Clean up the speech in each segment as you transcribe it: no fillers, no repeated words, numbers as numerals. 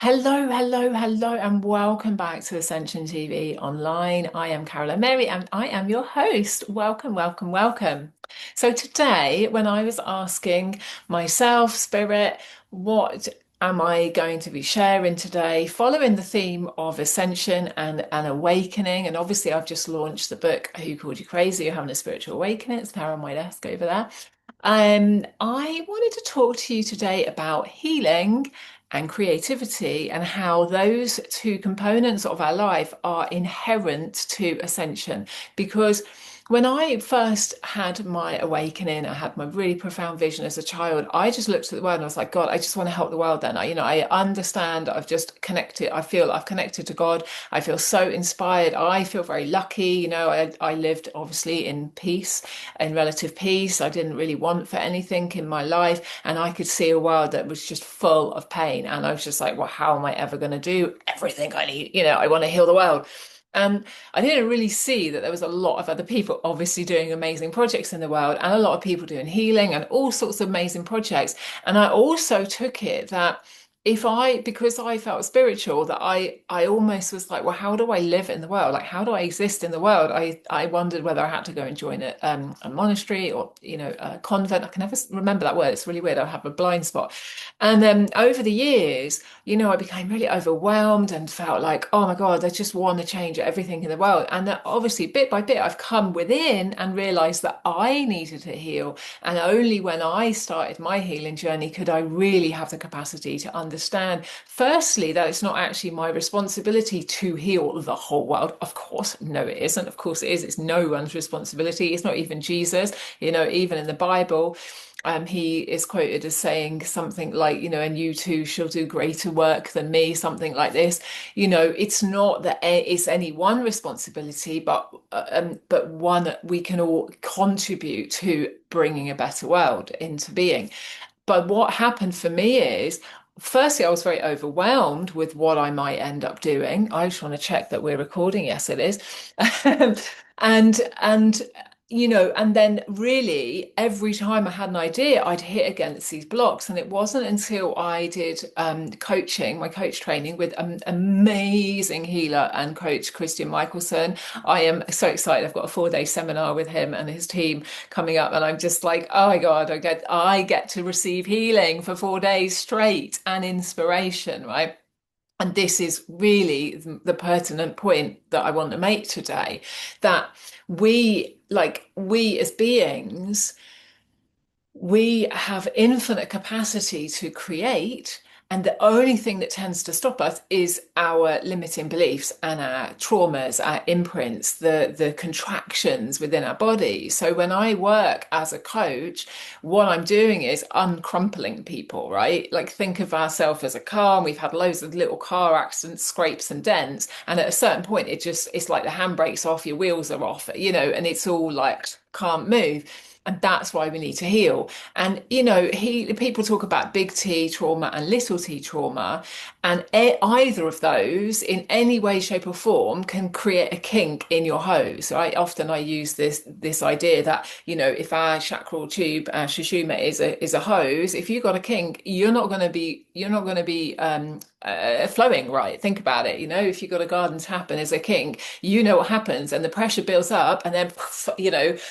Hello, hello, hello, and welcome back to Ascension TV online. I am Caroline Mary, and I am your host. Welcome, welcome, welcome. So today, when I was asking myself, Spirit, what am I going to be sharing today, following the theme of ascension and awakening? And obviously, I've just launched the book, Who Called You Crazy? You're Having a Spiritual Awakening. It's there on my desk over there. I wanted to talk to you today about healing and creativity and how those two components of our life are inherent to ascension. Because when I first had my awakening, I had my really profound vision as a child. I just looked at the world and I was like, God, I just want to help the world then. I understand, I've just connected, I feel I've connected to God. I feel so inspired. I feel very lucky. I lived obviously in peace, in relative peace. I didn't really want for anything in my life. And I could see a world that was just full of pain. And I was just like, well, how am I ever going to do everything I need? I want to heal the world. And I didn't really see that there was a lot of other people obviously doing amazing projects in the world and a lot of people doing healing and all sorts of amazing projects. And I also took it that because I felt spiritual, that I almost was like, well, how do I live in the world? Like, how do I exist in the world? I wondered whether I had to go and join a monastery or, a convent. I can never remember that word. It's really weird. I have a blind spot. And then over the years, I became really overwhelmed and felt like, oh my God, I just want to change everything in the world. And that obviously, bit by bit, I've come within and realized that I needed to heal. And only when I started my healing journey could I really have the capacity to understand, firstly, that it's not actually my responsibility to heal the whole world. Of course, no, it isn't. Of course, it is. It's no one's responsibility. It's not even Jesus. Even in the Bible, he is quoted as saying something like, and you too shall do greater work than me, something like this. It's not that it's any one responsibility, but one that we can all contribute to bringing a better world into being. But what happened for me is, firstly, I was very overwhelmed with what I might end up doing. I just want to check that we're recording. Yes, it is. And then really every time I had an idea, I'd hit against these blocks. And it wasn't until I did my coach training with an amazing healer and coach, Christian Michelson. I am so excited. I've got a 4-day seminar with him and his team coming up, and I'm just like, oh my God, I get to receive healing for 4 days straight and inspiration, right? And this is really the pertinent point that I want to make today, that we as beings, we have infinite capacity to create, and the only thing that tends to stop us is our limiting beliefs and our traumas, our imprints, the contractions within our body. So when I work as a coach, what I'm doing is uncrumpling people, right? Like, think of ourselves as a car, and we've had loads of little car accidents, scrapes and dents, and at a certain point it's like the handbrake's off, your wheels are off, and it's all like can't move. And that's why we need to heal. And people talk about big T trauma and little T trauma, and either of those, in any way, shape, or form, can create a kink in your hose. Right? Often I use this idea that if our chakral tube, our sushuma, is a hose, if you've got a kink, you're not going to be flowing right. Think about it. If you've got a garden tap and there's a kink, you know what happens, and the pressure builds up, and then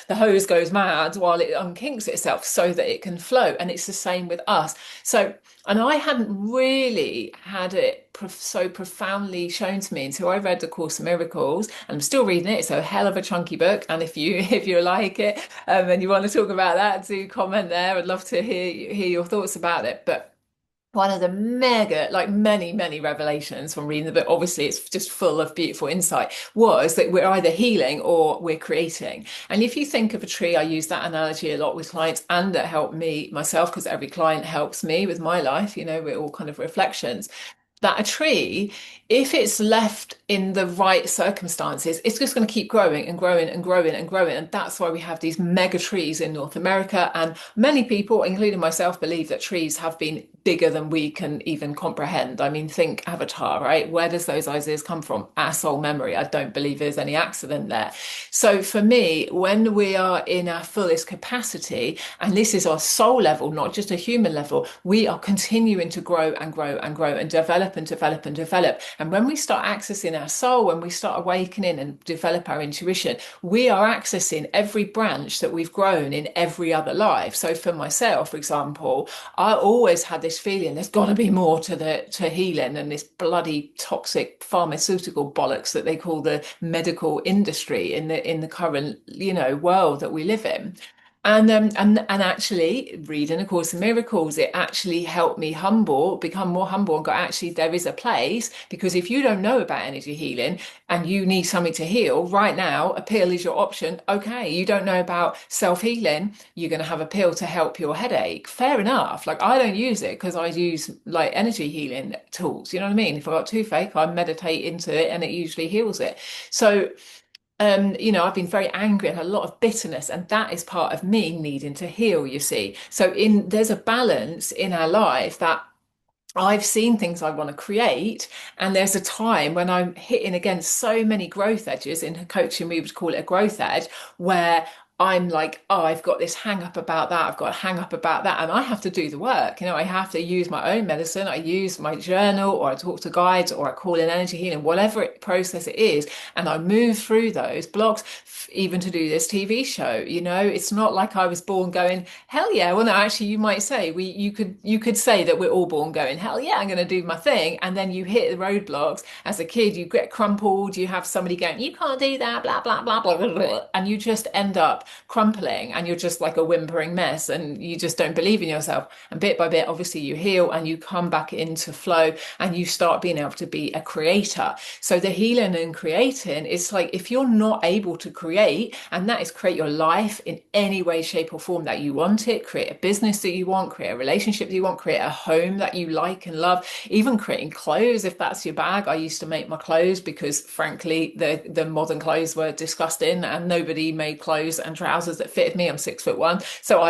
the hose goes mad while it unkinks itself so that it can flow. And it's the same with us. So, and I hadn't really had it so profoundly shown to me until I read the Course in Miracles, and I'm still reading it. It's a hell of a chunky book, and if you like it, and you want to talk about that, do comment there. I'd love to hear your thoughts about it. But one of the many revelations from reading the book, obviously it's just full of beautiful insight, was that we're either healing or we're creating. And if you think of a tree, I use that analogy a lot with clients, and it helped me myself, because every client helps me with my life. We're all kind of reflections. That a tree, if it's left in the right circumstances, it's just going to keep growing and growing and growing and growing. And that's why we have these mega trees in North America. And many people, including myself, believe that trees have been bigger than we can even comprehend. I mean, think Avatar, right? Where does those ideas come from? Our soul memory. I don't believe there's any accident there. So for me, when we are in our fullest capacity, and this is our soul level, not just a human level, we are continuing to grow and grow and grow and develop and develop and develop. And when we start accessing our soul, when we start awakening and develop our intuition, we are accessing every branch that we've grown in every other life. So for myself, for example, I always had this feeling there's got to be more to healing than this bloody toxic pharmaceutical bollocks that they call the medical industry in the current, world that we live in. And actually reading A Course in Miracles, it actually helped me become more humble and go, actually, there is a place, because if you don't know about energy healing and you need something to heal right now, a pill is your option. Okay, you don't know about self-healing, you're going to have a pill to help your headache. Fair enough. Like, I don't use it because I use like energy healing tools. You know what I mean? If I got toothache, I meditate into it and it usually heals it. So I've been very angry and a lot of bitterness, and that is part of me needing to heal, you see. So there's a balance in our life that I've seen things I want to create, and there's a time when I'm hitting against so many growth edges. In coaching, we would call it a growth edge, where I'm like, oh, I've got this hang up about that, I've got a hang up about that, and I have to do the work. I have to use my own medicine, I use my journal, or I talk to guides, or I call in energy healing, whatever process it is, and I move through those blocks, even to do this TV show. It's not like I was born going, hell yeah. Well, no, actually, you might say you could say that we're all born going, hell yeah, I'm going to do my thing, and then you hit the roadblocks. As a kid, you get crumpled, you have somebody going, you can't do that, blah blah blah blah blah, blah, and you just end up crumpling, and you're just like a whimpering mess, and you just don't believe in yourself. And bit by bit, obviously, you heal and you come back into flow, and you start being able to be a creator. So the healing and creating, it's like, if you're not able to create, and that is create your life in any way, shape, or form that you want it, create a business that you want, create a relationship that you want, create a home that you like and love, even creating clothes if that's your bag. I used to make my clothes because, frankly, the modern clothes were disgusting, and nobody made clothes and trousers that fitted me. I'm 6'1", so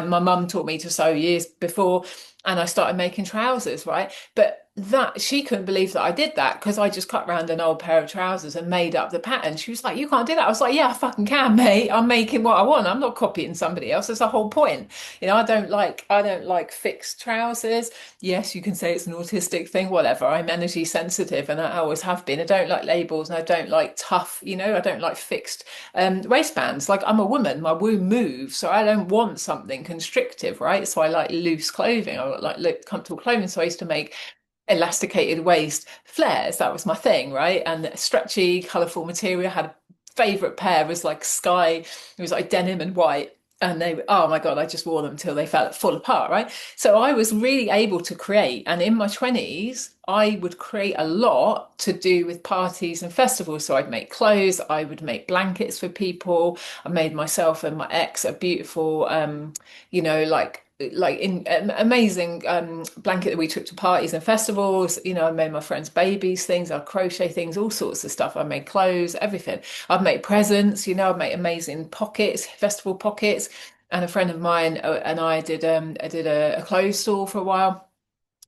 my mum taught me to sew years before, and I started making trousers, right? But that she couldn't believe that I did that, because I just cut round an old pair of trousers and made up the pattern. She was like, you can't do that. I was like, yeah, I fucking can, mate. I'm making what I want. I'm not copying somebody else. That's the whole point. I don't like fixed trousers. Yes, you can say it's an autistic thing, whatever. I'm energy sensitive, and I always have been. I don't like labels, and I don't like tough, I don't like fixed waistbands. Like, I'm a woman, my womb moves, so I don't want something constrictive, right? So I like loose clothing. I like comfortable clothing. So I used to make elasticated waist flares. That was my thing, right? And stretchy, colourful material. I had a favourite pair, was like sky, it was like denim and white. And oh my God, I just wore them till they fell full apart, right? So I was really able to create. And in my 20s, I would create a lot to do with parties and festivals. So I'd make clothes, I would make blankets for people. I made myself and my ex a beautiful, like in amazing blanket that we took to parties and festivals. I made my friends' babies things, I'd crochet things, all sorts of stuff. I made clothes, everything. I'd make presents, I'd make amazing pockets, festival pockets. And a friend of mine and I did a clothes store for a while.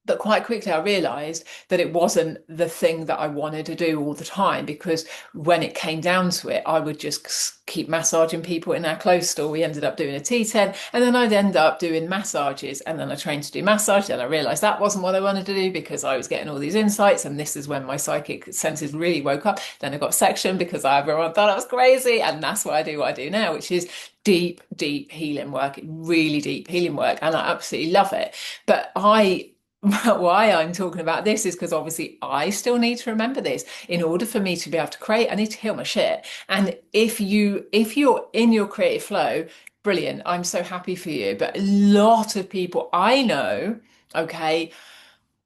But quite quickly, I realized that it wasn't the thing that I wanted to do all the time, because when it came down to it, I would just keep massaging people in our clothes store. We ended up doing a tea tent, and then I'd end up doing massages. And then I trained to do massage. And I realized that wasn't what I wanted to do, because I was getting all these insights. And this is when my psychic senses really woke up. Then I got section because everyone thought I was crazy. And that's why I do what I do now, which is deep, deep healing work, really deep healing work. And I absolutely love it. But why I'm talking about this is because obviously I still need to remember this. In order for me to be able to create, I need to heal my shit. And if you're in your creative flow, brilliant. I'm so happy for you. But a lot of people I know, okay,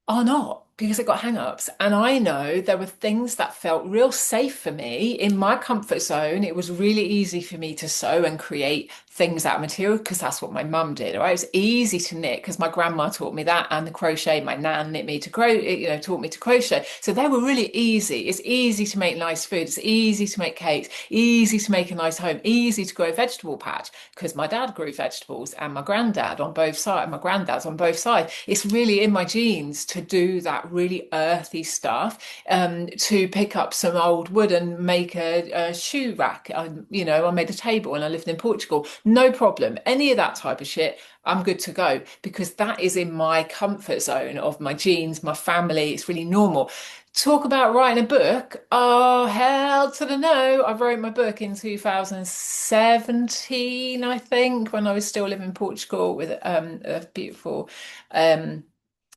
are not. because it got hang-ups. And I know there were things that felt real safe for me in my comfort zone. It was really easy for me to sew and create things out of material because that's what my mum did. Right? It was easy to knit because my grandma taught me that, and the crochet. My nan knit me to taught me to crochet. So they were really easy. It's easy to make nice food. It's easy to make cakes. Easy to make a nice home. Easy to grow a vegetable patch because my dad grew vegetables and my granddad on both sides. My granddad's on both sides. It's really in my genes to do that really earthy stuff. To pick up some old wood and make a shoe rack. I made a table when I lived in Portugal. No problem. Any of that type of shit, I'm good to go because that is in my comfort zone of my genes, my family. It's really normal. Talk about writing a book. Oh, hell to the no. I wrote my book in 2017, I think, when I was still living in Portugal with a beautiful um,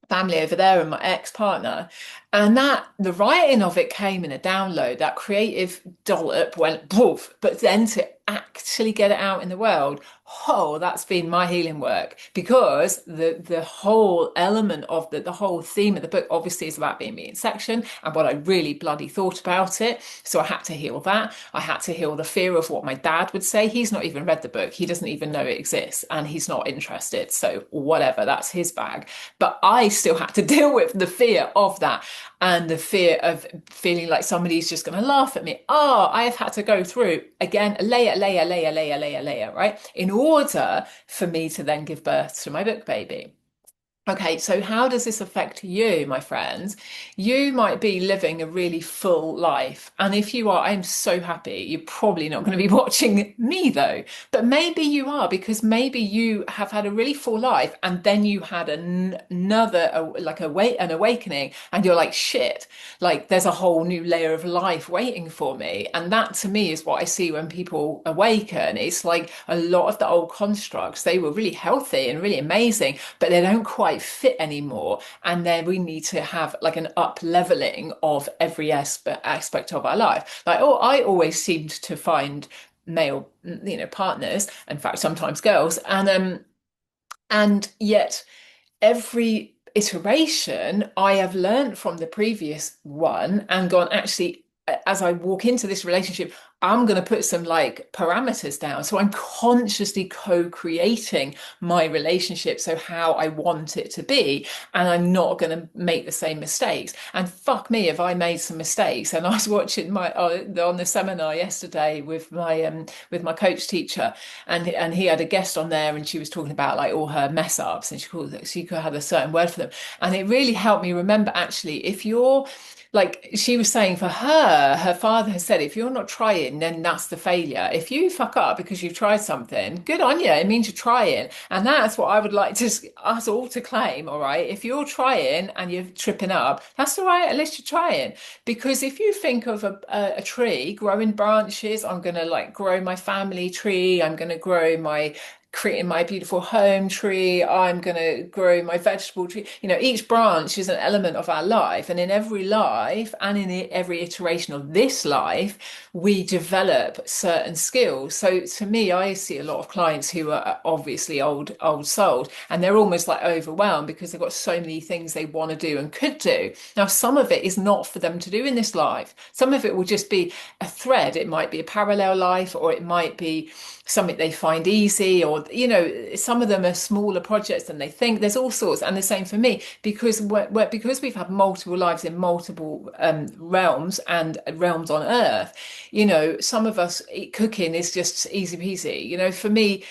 family over there and my ex-partner. And that the writing of it came in a download, that creative dollop went poof, but then to actually get it out in the world, oh, that's been my healing work because the whole element of the whole theme of the book obviously is about being me in section and what I really bloody thought about it. So I had to heal that. I had to heal the fear of what my dad would say. He's not even read the book. He doesn't even know it exists and he's not interested. So whatever, that's his bag. But I still had to deal with the fear of that and the fear of feeling like somebody's just going to laugh at me. Oh, I have had to go through again, layer, right? In order for me to then give birth to my book baby. Okay, so how does this affect you, my friends? You might be living a really full life. And if you are, I'm so happy. You're probably not going to be watching me though. But maybe you are because maybe you have had a really full life and then you had another, an awakening and you're like, shit, like there's a whole new layer of life waiting for me. And that to me is what I see when people awaken. It's like a lot of the old constructs, they were really healthy and really amazing, but they don't quite fit anymore. And then we need to have like an up leveling of every aspect of our life. Like, oh, I always seemed to find male, partners, in fact, sometimes girls, and yet every iteration I have learned from the previous one and gone, actually, as I walk into this relationship, I'm going to put some like parameters down. So I'm consciously co-creating my relationship. So how I want it to be. And I'm not going to make the same mistakes. And fuck me if I made some mistakes. And I was watching on the seminar yesterday with my coach teacher and he had a guest on there and she was talking about like all her mess ups and she could have a certain word for them. And it really helped me remember actually, if you're like she was saying for her father has said, if you're not trying, then that's the failure. If you fuck up because you've tried something, good on you. It means you're trying. And that's what I would like to us all to claim. All right. If you're trying and you're tripping up, that's all right. At least you're trying. Because if you think of a tree growing branches, I'm going to like grow my family tree. I'm going to grow my creating my beautiful home tree. I'm going to grow my vegetable tree. Each branch is an element of our life. And in every life and in every iteration of this life, we develop certain skills. So to me, I see a lot of clients who are obviously old souls and they're almost like overwhelmed because they've got so many things they want to do and could do. Now, some of it is not for them to do in this life. Some of it will just be a thread. It might be a parallel life or it might be something they find easy or some of them are smaller projects than they think. There's all sorts, and the same for me because we've had multiple lives in multiple realms and realms on earth. Some of us cooking is just easy peasy. For me,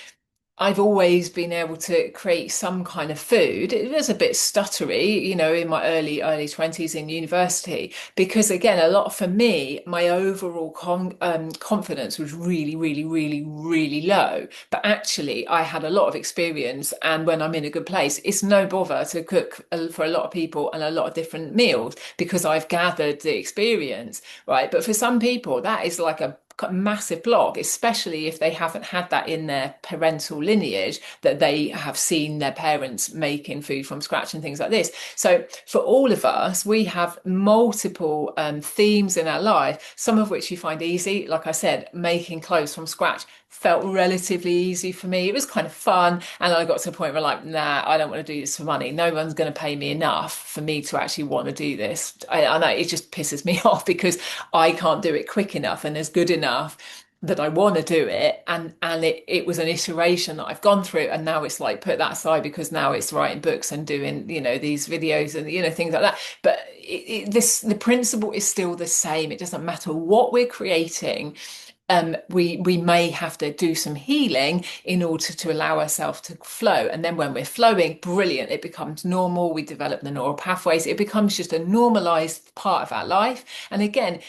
I've always been able to create some kind of food. It was a bit stuttery, in my early 20s in university, because again, a lot for me, my overall confidence was really, really, really, really low. But actually, I had a lot of experience. And when I'm in a good place, it's no bother to cook for a lot of people and a lot of different meals because I've gathered the experience, right? But for some people, that is like a massive block, especially if they haven't had that in their parental lineage, that they have seen their parents making food from scratch and things like this. So for all of us, we have multiple themes in our life, some of which you find easy. Like I said, making clothes from scratch felt relatively easy for me. It was kind of fun. And I got to a point where like, nah, I don't want to do this for money. No one's going to pay me enough for me to actually want to do this. I know it just pisses me off because I can't do it quick enough and as good enough that I want to do it. And it was an iteration that I've gone through. And now it's like put that aside because now it's writing books and doing, these videos and, things like that. But the principle is still the same. It doesn't matter what we're creating. We may have to do some healing in order to allow ourselves to flow. And then when we're flowing, brilliant, it becomes normal. We develop the neural pathways. It becomes just a normalized part of our life. And again,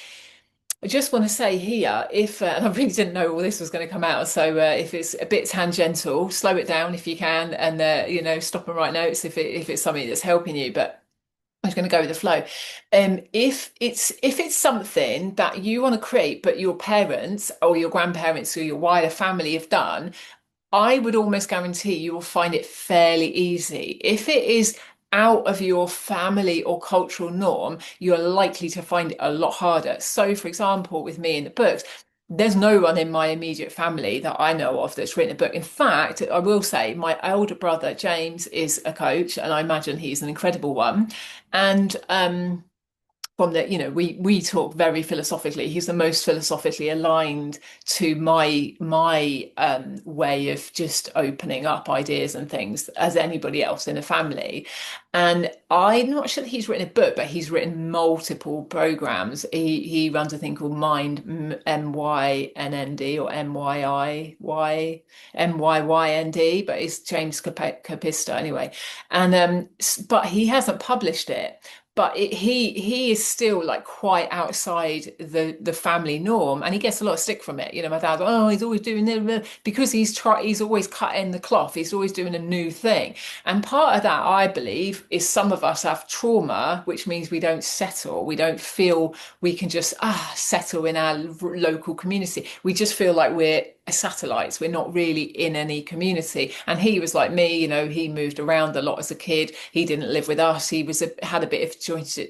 I just want to say here, if and I really didn't know all this was going to come out, so if it's a bit tangential, slow it down if you can, and stop and write notes if it's something that's helping you. But I'm just going to go with the flow. If it's something that you want to create, but your parents or your grandparents or your wider family have done, I would almost guarantee you will find it fairly easy. If it is out of your family or cultural norm, you're likely to find it a lot harder. So, for example, with me in the books, there's no one in my immediate family that I know of that's written a book. In fact, I will say my elder brother, James, is a coach, and I imagine he's an incredible one. And from the, we talk very philosophically. He's the most philosophically aligned to my way of just opening up ideas and things as anybody else in the family. And I'm not sure that he's written a book, but he's written multiple programs. He runs a thing called MYNND or MYYND, but it's James Capista anyway. And but he hasn't published it. But he is still like quite outside the family norm, and he gets a lot of stick from it. My dad, oh, he's always doing it because he's always cutting the cloth. He's always doing a new thing, and part of that, I believe, is some of us have trauma, which means we don't settle. We don't feel we can just settle in our local community. We just feel like we're satellites. We're not really in any community. And he was like me, he moved around a lot as a kid. He didn't live with us. He had a bit of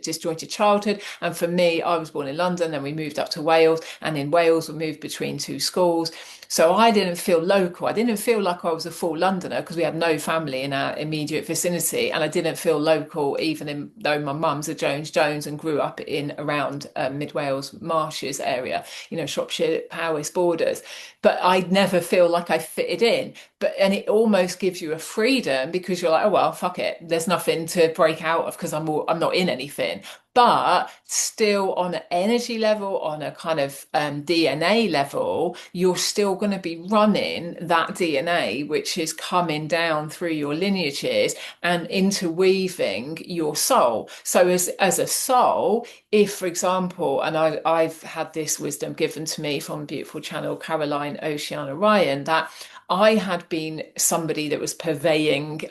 disjointed childhood. And for me, I was born in London, then we moved up to Wales. And in Wales, we moved between two schools. So I didn't feel local. I didn't feel like I was a full Londoner because we had no family in our immediate vicinity. And I didn't feel local, though my mum's a Jones and grew up in around Mid Wales Marshes area, Shropshire, Powys borders. But I'd never feel like I fitted in. And it almost gives you a freedom because you're like, oh, well, fuck it. There's nothing to break out of because I'm not in anything. But still on an energy level, on a kind of DNA level, you're still going to be running that DNA, which is coming down through your lineages and interweaving your soul. So as a soul, if, for example, and I've had this wisdom given to me from beautiful channel Caroline Oceana Ryan, that I had been somebody that was purveying,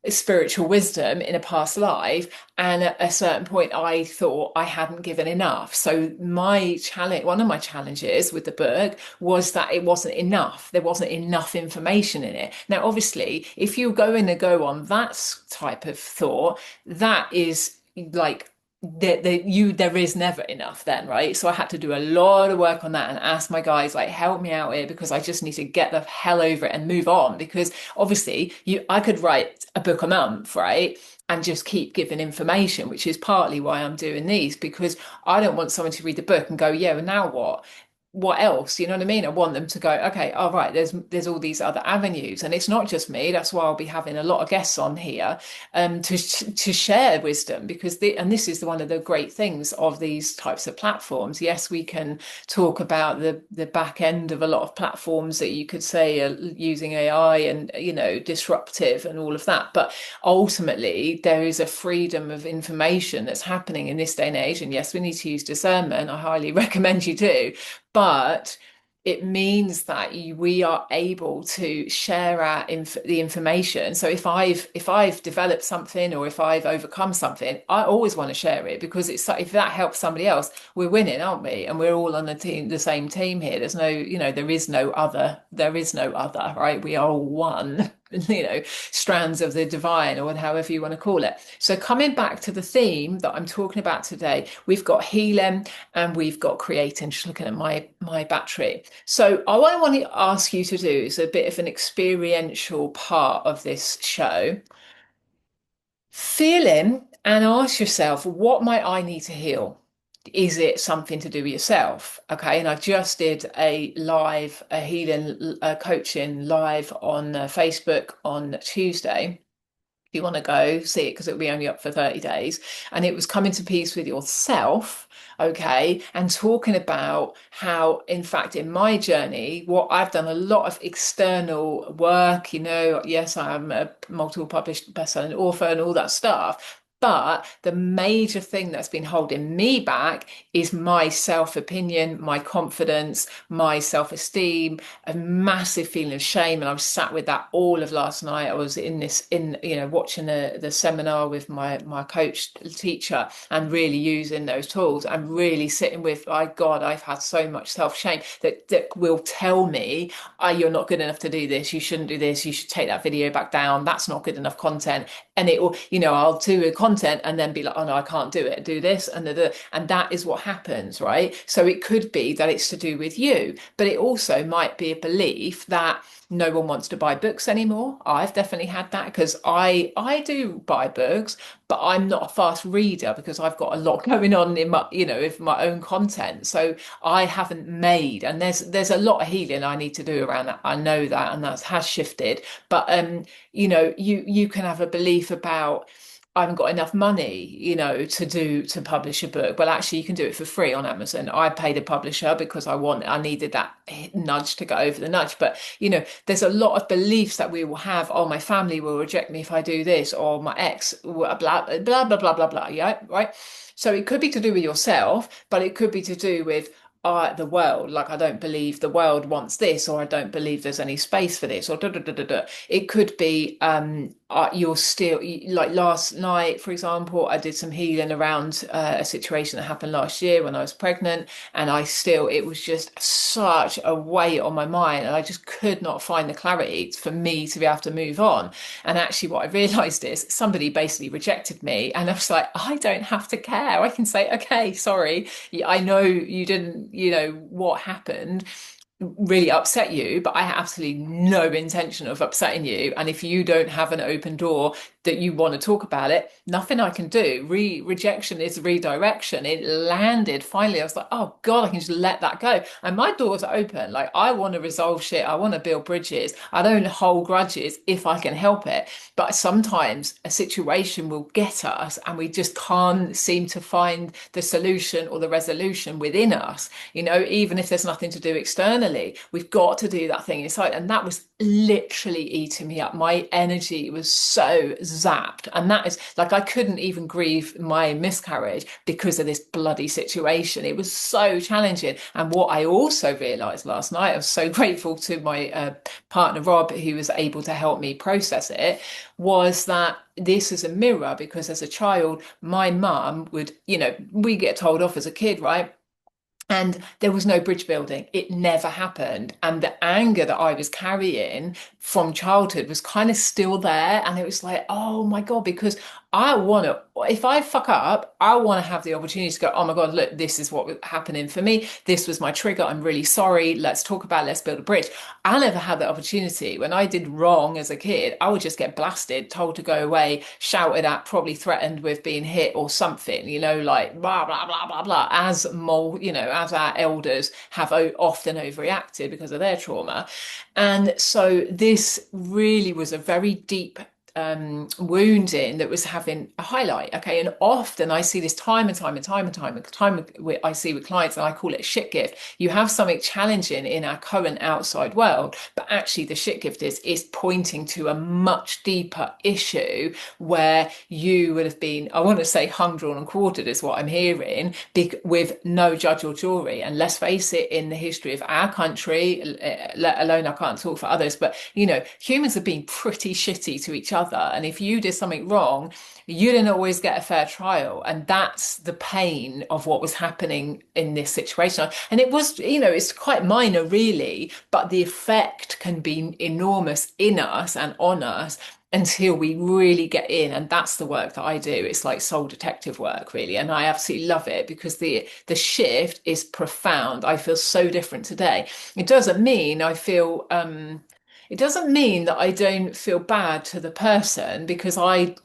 spiritual wisdom in a past life, and at a certain point I thought I hadn't given enough. So one of my challenges with the book was that it wasn't enough. There wasn't enough information in it. Now obviously if you're going to go on that type of thought, that is like there is never enough then, right? So I had to do a lot of work on that and ask my guys, like, help me out here because I just need to get the hell over it and move on. Because obviously I could write a book a month, right? And just keep giving information, which is partly why I'm doing these, because I don't want someone to read the book and go, yeah, well, now what else? You know what I mean? I want them to go, okay, all right, there's all these other avenues. And it's not just me. That's why I'll be having a lot of guests on here to share wisdom, because this is one of the great things of these types of platforms. Yes, we can talk about the back end of a lot of platforms that you could say are using AI and, disruptive and all of that. But ultimately, there is a freedom of information that's happening in this day and age. And yes, we need to use discernment. I highly recommend you do. But it means that we are able to share the information. So if I've developed something or if I've overcome something, I always want to share it, because it's like, if that helps somebody else, we're winning, aren't we? And we're all on the team, the same team here. There's no, there is no other. There is no other, right? We are all one. Strands of the divine, or however you want to call it. So coming back to the theme that I'm talking about today, we've got healing and we've got creating. Just looking at my battery. So what I want to ask you to do is a bit of an experiential part of this show. Feel in and ask yourself, what might I need to heal? Is it something to do with yourself? Okay. And I just did a healing coaching live on Facebook on Tuesday. If you want to go see it, because it'll be only up for 30 days. And it was coming to peace with yourself, okay, and talking about how, in fact, in my journey, what I've done a lot of external work, yes, I'm a multiple published best-selling author and all that stuff. But the major thing that's been holding me back is my self-opinion, my confidence, my self-esteem, a massive feeling of shame. And I was sat with that all of last night. I was watching the seminar with my coach teacher, and really using those tools, and really sitting with, my God, I've had so much self-shame that will tell me, oh, you're not good enough to do this. You shouldn't do this. You should take that video back down. That's not good enough content. And it will, I'll do a content and then be like, oh no, I can't do it. Do this and that is what happens, right? So it could be that it's to do with you, but it also might be a belief that no one wants to buy books anymore. I've definitely had that, because I do buy books, but I'm not a fast reader because I've got a lot going on in my, with my own content. So I haven't made, and there's a lot of healing I need to do around that. I know that, and that has shifted. But you can have a belief about, I haven't got enough money, to publish a book. Well, actually, you can do it for free on Amazon. I paid a publisher because I needed that nudge to go over the nudge. But, there's a lot of beliefs that we will have. Oh, my family will reject me if I do this, or my ex, blah, blah, blah, blah, blah, blah, blah. Yeah, right. So it could be to do with yourself, but it could be to do with the world. Like, I don't believe the world wants this, or I don't believe there's any space for this, or da da da da da. It could be you're still, like last night, for example, I did some healing around a situation that happened last year when I was pregnant, and it was just such a weight on my mind, and I just could not find the clarity for me to be able to move on. And actually, what I realized is somebody basically rejected me, and I was like, I don't have to care. I can say, okay, sorry, I know you didn't, what happened really upset you, but I have absolutely no intention of upsetting you. And if you don't have an open door that you want to talk about it, nothing I can do. Rejection is redirection. It landed finally. I was like, oh God, I can just let that go. And my doors are open. Like, I want to resolve shit. I want to build bridges. I don't hold grudges if I can help it. But sometimes a situation will get us and we just can't seem to find the solution or the resolution within us. Even if there's nothing to do externally, we've got to do that thing inside. And that was literally eating me up. My energy was so zapped. And that is like, I couldn't even grieve my miscarriage because of this bloody situation. It was so challenging. And what I also realized last night, I was so grateful to my partner, Rob, who was able to help me process it, was that this is a mirror, because as a child, my mum would, we get told off as a kid, right? And there was no bridge building. It never happened. And the anger that I was carrying from childhood was kind of still there. And it was like, oh my God, because I want to, if I fuck up, I want to have the opportunity to go, oh my God, look, this is what was happening for me. This was my trigger. I'm really sorry. Let's talk about it. Let's build a bridge. I never had that opportunity. When I did wrong as a kid, I would just get blasted, told to go away, shouted at, probably threatened with being hit or something, like blah, blah, blah, blah, blah, as as our elders have often overreacted because of their trauma. And so this really was a very deep wound in that was having a highlight. Okay. And often I see this time and time and time and time and time I see with clients, and I call it a shit gift. You have something challenging in our current outside world, but actually the shit gift is pointing to a much deeper issue where you would have been, I want to say hung, drawn, and quartered is what I'm hearing, with no judge or jury. And let's face it, in the history of our country, let alone I can't talk for others, but humans have been pretty shitty to each other. And if you did something wrong, you didn't always get a fair trial. And that's the pain of what was happening in this situation. And it was, it's quite minor, really, but the effect can be enormous in us and on us until we really get in. And that's the work that I do. It's like soul detective work, really. And I absolutely love it because the shift is profound. I feel so different today. It doesn't mean it doesn't mean that I don't feel bad to the person, because I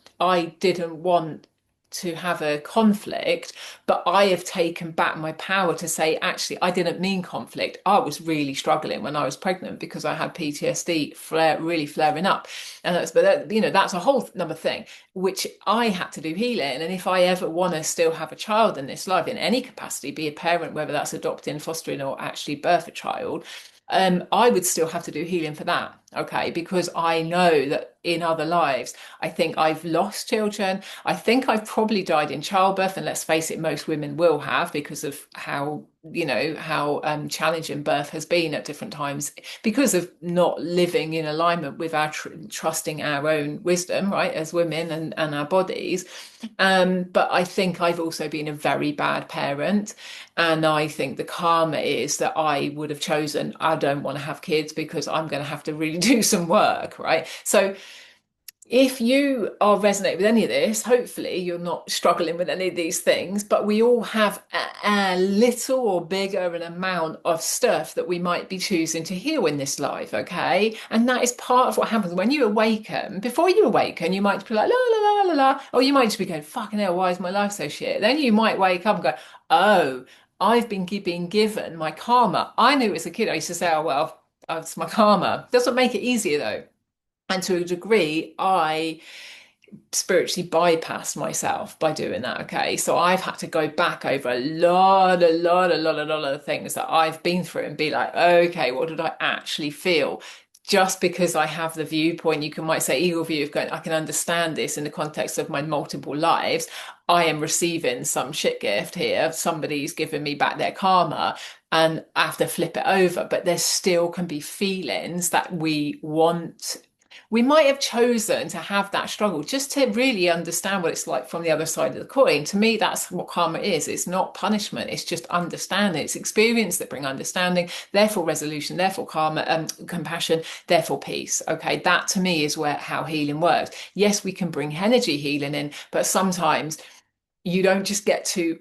didn't want to have a conflict, but I have taken back my power to say, actually, I didn't mean conflict. I was really struggling when I was pregnant because I had PTSD really flaring up. And that's a whole another thing, which I had to do healing. And if I ever want to still have a child in this life in any capacity, be a parent, whether that's adopting, fostering, or actually birth a child, I would still have to do healing for that. Okay. Because I know that in other lives, I think I've lost children. I think I've probably died in childbirth. And let's face it, most women will have, because of how challenging birth has been at different times, because of not living in alignment with our trusting our own wisdom, right, as women, and our bodies. But I think I've also been a very bad parent. And I think the karma is that I would have chosen, I don't want to have kids because I'm going to have to really do some work, right? So if you are resonating with any of this, hopefully you're not struggling with any of these things, but we all have a little or bigger an amount of stuff that we might be choosing to heal in this life, okay? And that is part of what happens when you awaken. Before you awaken, you might be like, la, la, la, la, la, or you might just be going, fucking hell, why is my life so shit? Then you might wake up and go, oh, I've been being given my karma. I knew as a kid, I used to say, oh, well, it's my karma. Doesn't make it easier though. And to a degree, I spiritually bypassed myself by doing that. Okay. So I've had to go back over a lot of things that I've been through and be like, okay, what did I actually feel? Just because I have the viewpoint, you might say eagle view of going, I can understand this in the context of my multiple lives. I am receiving some shit gift here. Somebody's given me back their karma, and I have to flip it over. But there still can be feelings that we might have chosen to have that struggle just to really understand what it's like from the other side of the coin. To me, that's what karma is. It's not punishment. It's just understanding. It's experience that bring understanding, therefore resolution, therefore karma, compassion, therefore peace. Okay, that to me is how healing works. Yes, we can bring energy healing in, but sometimes you don't just get to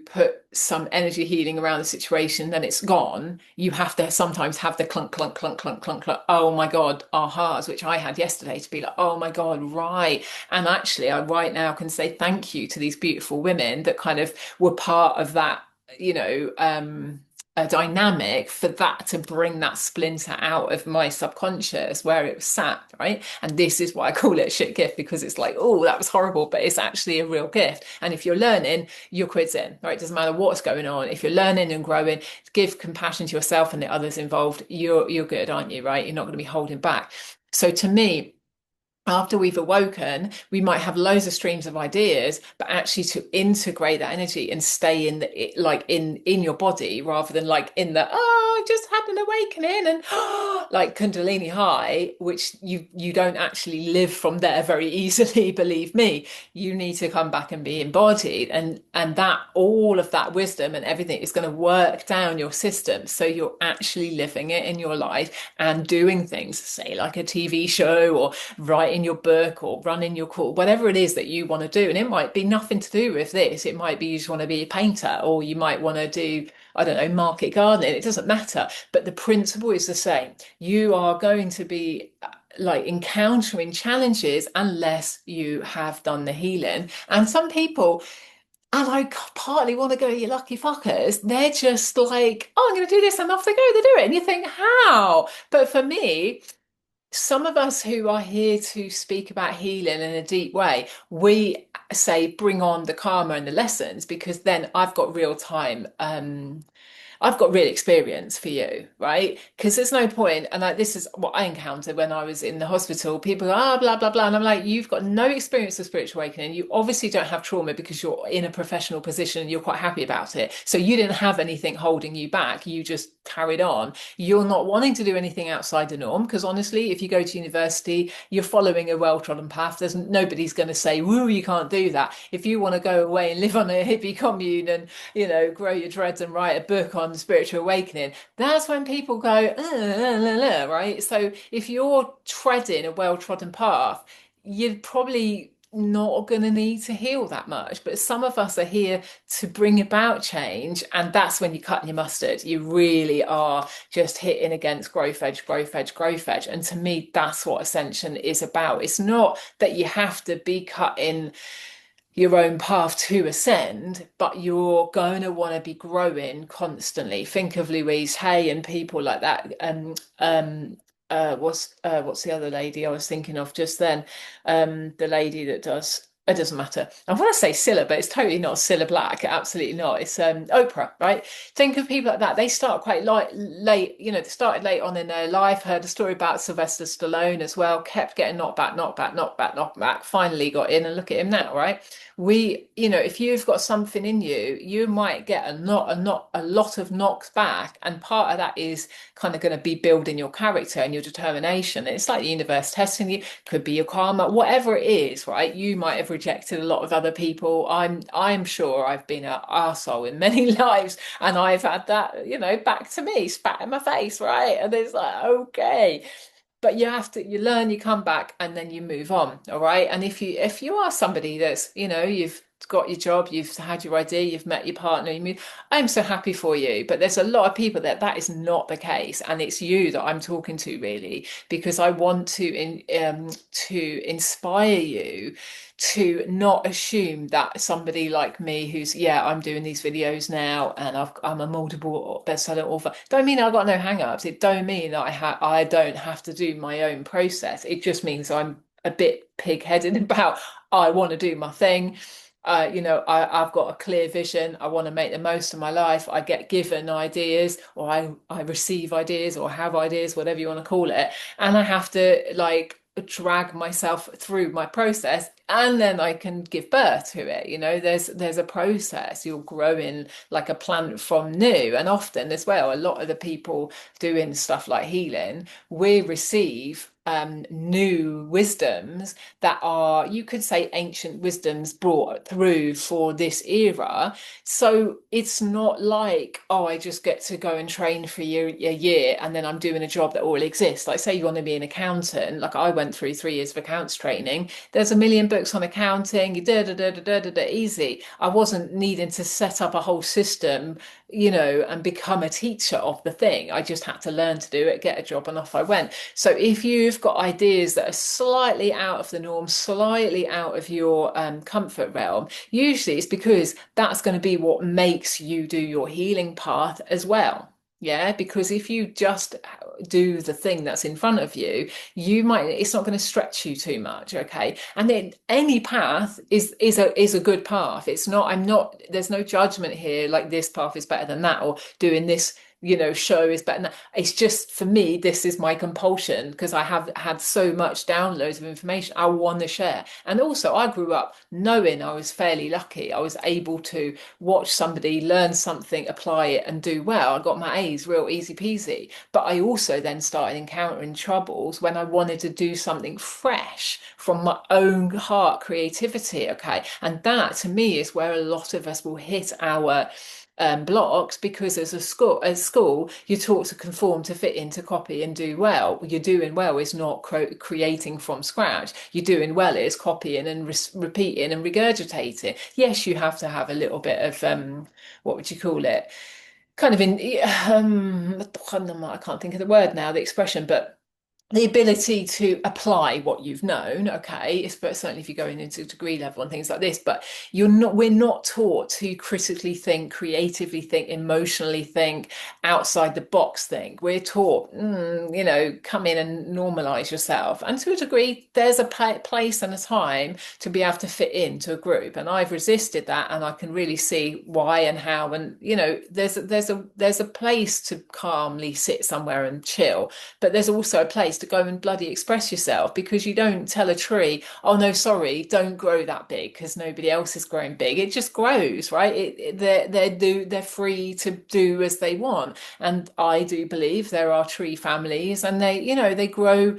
put some energy healing around the situation, then it's gone. You have to sometimes have the clunk, clunk, clunk, clunk, clunk, clunk. Oh my God, ahas, which I had yesterday, to be like, oh my God, right. And actually, I right now can say thank you to these beautiful women that kind of were part of that, a dynamic for that to bring that splinter out of my subconscious where it was sat, right? And this is why I call it a shit gift, because it's like, oh, that was horrible, but it's actually a real gift. And if you're learning, your quid's in, right? It doesn't matter what's going on. If you're learning and growing, give compassion to yourself and the others involved, you're good, aren't you? Right? You're not going to be holding back. So to me, after we've awoken, we might have loads of streams of ideas, but actually to integrate that energy and stay in your body, rather than like in the, I just had an awakening and like Kundalini high, which you don't actually live from there very easily, believe me. You need to come back and be embodied, and that all of that wisdom and everything is going to work down your system, so you're actually living it in your life and doing things, say like a TV show, or writing your book, or running your call, whatever it is that you want to do. And it might be nothing to do with this. It might be you just want to be a painter, or you might want to do, I don't know, market gardening. It doesn't matter. But the principle is the same. You are going to be like encountering challenges unless you have done the healing. And some people, and I partly want to go, you lucky fuckers, they're just like, oh, I'm going to do this, and off they go, they do it. And you think, how? But for me, some of us who are here to speak about healing in a deep way, we say bring on the karma and the lessons because then I've got real time. I've got real experience for you, right? Because there's no point, and like this is what I encountered when I was in the hospital. People go, ah, blah, blah, blah. And I'm like, you've got no experience of spiritual awakening. You obviously don't have trauma because you're in a professional position and you're quite happy about it. So you didn't have anything holding you back. You just carried on. You're not wanting to do anything outside the norm because honestly, if you go to university, you're following a well-trodden path. There's nobody's going to say, woo, you can't do that. If you want to go away and live on a hippie commune and grow your dreads and write a book on spiritual awakening, that's when people go, right? So if you're treading a well-trodden path, you're probably not going to need to heal that much. But some of us are here to bring about change, and that's when you cut your mustard. You really are just hitting against growth edge, growth edge, growth edge. And to me, that's what Ascension is about. It's not that you have to be cutting your own path to ascend, but you're going to want to be growing constantly. Think of Louise Hay and people like that. What's the other lady I was thinking of just then? The lady that does. It doesn't matter. I want to say Cilla, but it's totally not Cilla Black. Absolutely not. It's Oprah, right? Think of people like that. They start quite late. They started late on in their life. Heard a story about Sylvester Stallone as well. Kept getting knocked back, knocked back, knocked back, knocked back. Finally got in, and look at him now, right? If you've got something in you, you might get a lot of knocks back, and part of that is kind of going to be building your character and your determination. It's like the universe testing you, could be your karma, whatever it is, right? You might have rejected a lot of other people. I'm sure I've been an arsehole in many lives, and I've had that, back to me, spat in my face, right? And it's like, okay. But you learn, you come back, and then you move on. All right. And if you are somebody that's, you've got your job, you've had your idea, you've met your partner, you move, I'm so happy for you. But there's a lot of people that is not the case. And it's you that I'm talking to really, because I want to inspire you to not assume that somebody like me who's, yeah, I'm doing these videos now and I'm a multiple best-selling author, don't mean I've got no hang-ups. It don't mean that I don't have to do my own process. It just means I'm a bit pig-headed about I want to do my thing. I've got a clear vision. I want to make the most of my life. I get given ideas, or I receive ideas, or have ideas, whatever you want to call it. And I have to like drag myself through my process, and then I can give birth to it. There's a process. You're growing like a plant from new. And often as well, a lot of the people doing stuff like healing, we receive new wisdoms that are, you could say, ancient wisdoms brought through for this era. So it's not like, oh, I just get to go and train for a year and then I'm doing a job that already exists. Like, say you want to be an accountant, like I went through 3 years of accounts training. There's a million books on accounting, easy. I wasn't needing to set up a whole system, and become a teacher of the thing. I just had to learn to do it, get a job, and off I went. So if you've got ideas that are slightly out of the norm, slightly out of your comfort realm, usually it's because that's going to be what makes you do your healing path as well. Yeah, because if you just do the thing that's in front of you, it's not going to stretch you too much. Okay. And then any path is a good path. It's not, there's no judgment here, like this path is better than that, or doing this show is better than that. It's just, for me, this is my compulsion because I have had so much downloads of information I want to share. And also I grew up knowing I was fairly lucky. I was able to watch somebody learn something, apply it and do well. I got my A's real easy peasy. But I also then started encountering troubles when I wanted to do something fresh from my own heart creativity. Okay. And that to me is where a lot of us will hit our blocks, because as a school you're taught to conform, to fit in, to copy and do well. You're doing well is not creating from scratch. You're doing well is copying and repeating and regurgitating. Yes, you have to have a little bit of what would you call it, kind of I can't think of the word now, the expression, but the ability to apply what you've known, okay, certainly if you're going into degree level and things like this, but we're not taught to critically think, creatively think, emotionally think, outside the box think. We're taught, come in and normalize yourself. And to a degree, there's a place and a time to be able to fit into a group. And I've resisted that, and I can really see why and how. And there's a place to calmly sit somewhere and chill, but there's also a place to go and bloody express yourself, because you don't tell a tree, oh no, sorry, don't grow that big because nobody else is growing big. It just grows, right? They're free to do as they want. And I do believe there are tree families, and they grow,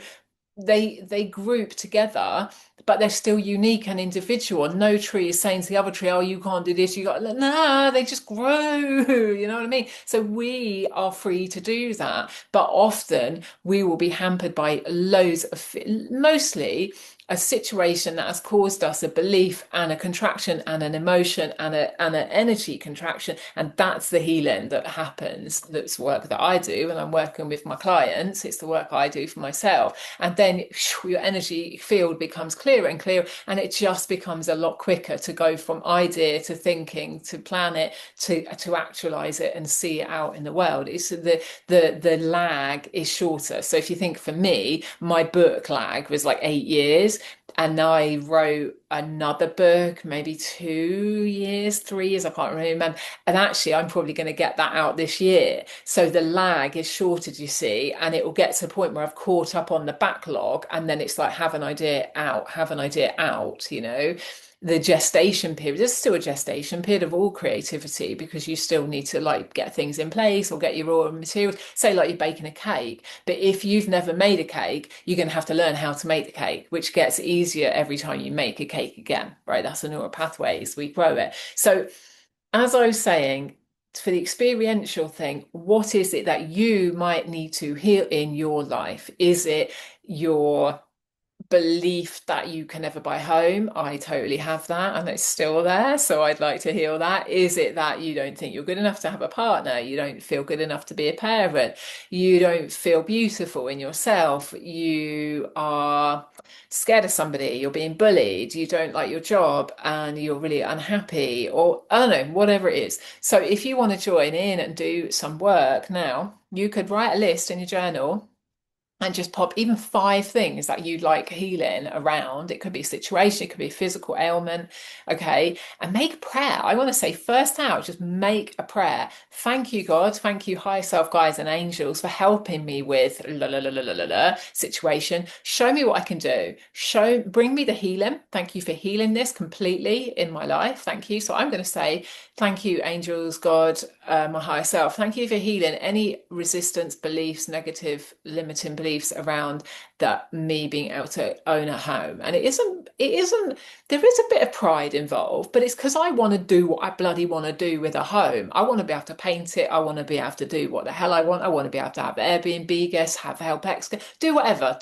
they group together, but they're still unique and individual. No tree is saying to the other tree, "Oh, you can't do this. You got nah." They just grow. You know what I mean? So we are free to do that, but often we will be hampered by loads of, mostly a situation that has caused us a belief and a contraction and an emotion and an energy contraction, and that's the healing that happens. That's work that I do when I'm working with my clients. It's the work I do for myself, and then your energy field becomes clearer and clearer, and it just becomes a lot quicker to go from idea to thinking to plan it to actualize it and see it out in the world. It's the lag is shorter. So if you think, for me, my book lag was like 8 years, and I wrote another book maybe 2 years, 3 years, I can't really remember. And actually, I'm probably going to get that out this year. So the lag is shorter, you see, and it will get to the point where I've caught up on the backlog, and then it's like, have an idea out, have an idea out, The gestation period, there's still a gestation period of all creativity, because you still need to like get things in place or get your raw materials. Say like you're baking a cake, but if you've never made a cake, you're going to have to learn how to make the cake, which gets easier every time you make a cake again, right? That's the neural pathways, we grow it. So as I was saying, for the experiential thing, what is it that you might need to heal in your life? Is it your belief that you can never buy a home? I totally have that, and it's still there. So I'd like to heal that. Is it that you don't think you're good enough to have a partner? You don't feel good enough to be a parent? You don't feel beautiful in yourself? You are scared of somebody? You're being bullied? You don't like your job and you're really unhappy? Or I don't know, whatever it is. So if you want to join in and do some work now, you could write a list in your journal and just pop even 5 things that you'd like healing around. It could be a situation, it could be a physical ailment, okay? And make a prayer. I want to say, first out, just make a prayer. Thank you, God. Thank you, higher self, guides, and angels, for helping me with situation. Show me what I can do. Bring me the healing. Thank you for healing this completely in my life. Thank you. So I'm going to say, thank you, angels, God, my higher self. Thank you for healing any resistance, beliefs, negative, limiting beliefs around that me being able to own a home. And it isn't, there is a bit of pride involved, but it's because I want to do what I bloody want to do with a home. I want to be able to paint it. I want to be able to do what the hell I want. I want to be able to have Airbnb guests, have help ex, do whatever.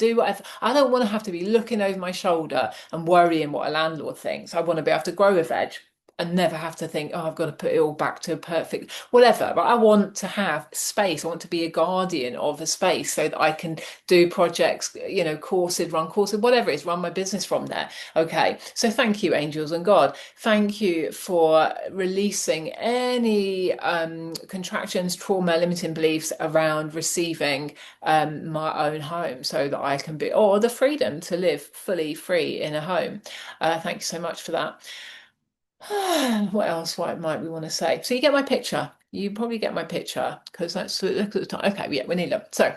I don't want to have to be looking over my shoulder and worrying what a landlord thinks. I want to be able to grow a veg and never have to think, oh, I've got to put it all back to perfect, whatever. But I want to have space. I want to be a guardian of a space so that I can do projects, run courses, whatever it is, run my business from there. Okay. So thank you, angels and God. Thank you for releasing any contractions, trauma, limiting beliefs around receiving my own home, so that I can be, or the freedom to live fully free in a home. Thank you so much for that. What else might we want to say? So you get my picture. You probably get my picture, because that's look at the time. Okay, yeah, we need them. So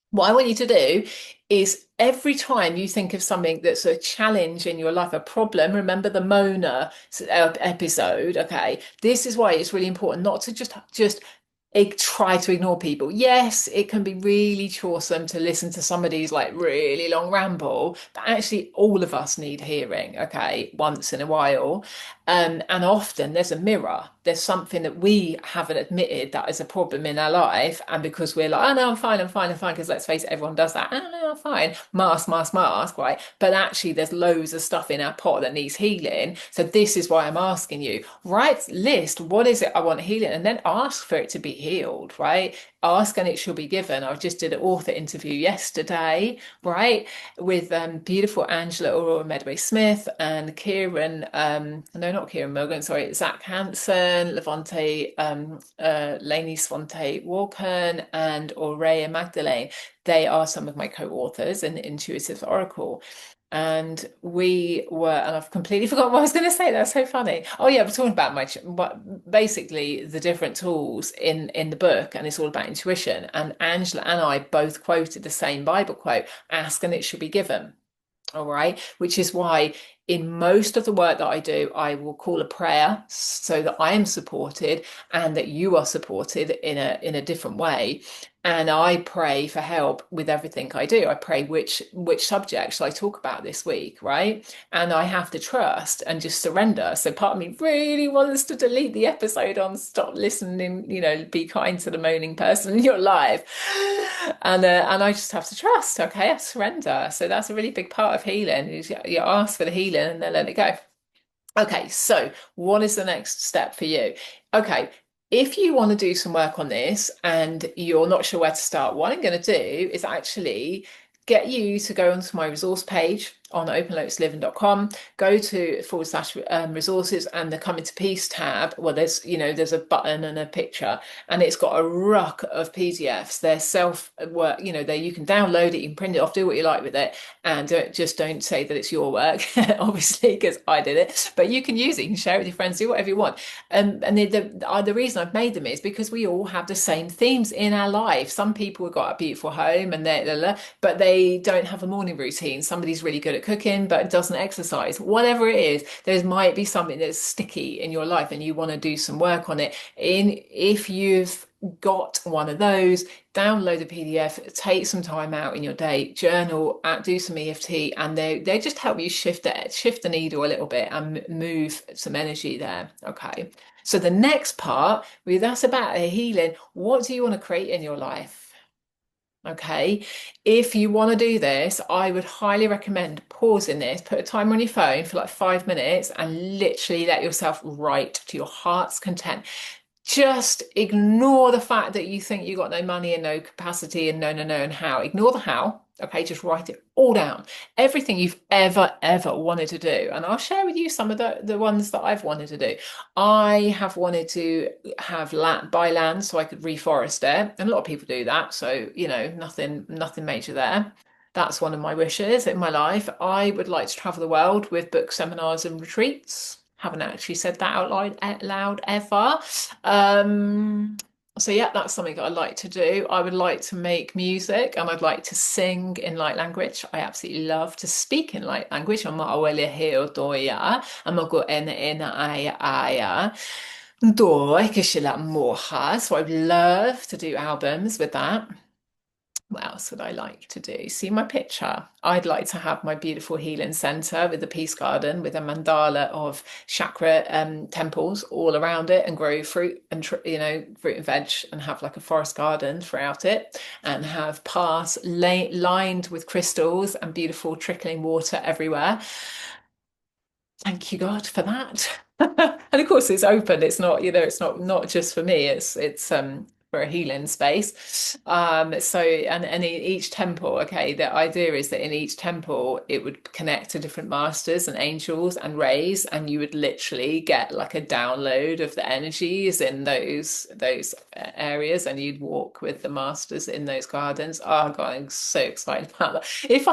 what I want you to do is, every time you think of something that's a challenge in your life, a problem, remember the Mona episode. Okay, this is why it's really important not to just try to ignore people. Yes, it can be really choresome to listen to somebody's like really long ramble, but actually all of us need hearing, okay, once in a while. And often there's a mirror. There's something that we haven't admitted that is a problem in our life. And because we're like, oh no, I'm fine, I'm fine, I'm fine, because let's face it, everyone does that. Oh no, I'm fine. Mask, mask, mask, right? But actually there's loads of stuff in our pot that needs healing. So this is why I'm asking you, write list, what is it I want healing? And then ask for it to be healed, right? Ask and it shall be given. I just did an author interview yesterday, right, with beautiful Angela Aurora Medway Smith and Kieran, no, not Kieran Morgan, sorry, Zach Hansen, Levante, Lainey Svante Walken, and Aurea Magdalene. They are some of my co-authors in Intuitive Oracle. And we were, and I've completely forgotten what I was going to say. That's so funny. Oh yeah, we're talking about basically the different tools in the book, and it's all about intuition. And Angela and I both quoted the same Bible quote: "Ask and it shall be given." All right, which is why in most of the work that I do, I will call a prayer so that I am supported and that you are supported in a different way. And I pray for help with everything I do. I pray which subject shall I talk about this week, right? And I have to trust and just surrender. So part of me really wants to delete the episode on stop listening, be kind to the moaning person in your life. And I just have to trust, okay? I surrender. So that's a really big part of healing. Is you ask for the healing and then let it go. Okay, so what is the next step for you? Okay, if you want to do some work on this and you're not sure where to start, what I'm going to do is actually get you to go onto my resource page on openlotusliving.com, go to / resources and the Coming to Peace tab. Well, there's a button and a picture, and it's got a ruck of PDFs. They're self work, there you can download it, you can print it off, do what you like with it, and don't say that it's your work, obviously, because I did it. But you can use it, you can share it with your friends, do whatever you want. And the reason I've made them is because we all have the same themes in our life. Some people have got a beautiful home and but they don't have a morning routine. Somebody's really good at cooking but doesn't exercise. Whatever it is, there might be something that's sticky in your life and you want to do some work on it. If you've got one of those, download the PDF, take some time out in your day, journal, do some EFT, and they just help you shift the needle a little bit and move some energy there. Okay. So the next part, that's about a healing. What do you want to create in your life? Okay, if you want to do this, I would highly recommend pausing this, put a timer on your phone for like 5 minutes and literally let yourself write to your heart's content. Just ignore the fact that you think you got no money and no capacity and no, and how. Ignore the how. Okay, just write it all down. Everything you've ever wanted to do. And I'll share with you some of the ones that I've wanted to do. I have wanted to buy land so I could reforest it. And a lot of people do that. So, nothing major there. That's one of my wishes in my life. I would like to travel the world with book seminars and retreats. Haven't actually said that out loud ever. So yeah, that's something that I'd like to do. I would like to make music and I'd like to sing in light language. I absolutely love to speak in light language. I'm not aware here doia. I'm not go aya. Do moha. So I'd love to do albums with that. What else would I like to do? See my picture. I'd like to have my beautiful healing center with the peace garden with a mandala of chakra temples all around it, and grow fruit and fruit and veg, and have like a forest garden throughout it, and have paths lined with crystals and beautiful trickling water everywhere. Thank you, God, for that. And of course, it's open. It's not, it's not just for me. It's for a healing space. So and in each temple, okay, the idea is that in each temple it would connect to different masters and angels and rays, and you would literally get like a download of the energies in those areas, and you'd walk with the masters in those gardens. Oh God, I'm so excited about that. If